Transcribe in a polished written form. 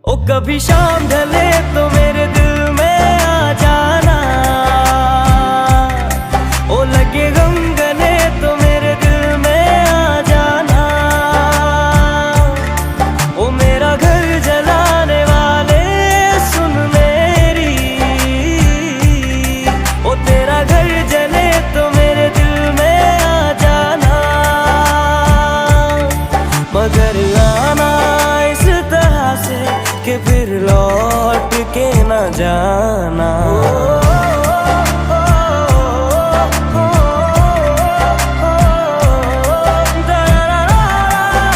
ओ कभी शाम ढले तो मेरे दिल में आ जाना, ओ लगे गम गले तो मेरे दिल में आ जाना। ओ मेरा घर जलाने वाले सुन मेरी, ओ तेरा घर जले तो मेरे दिल में आ जाना। मगर आना इस तरह से कि फिर लौट के न जाना।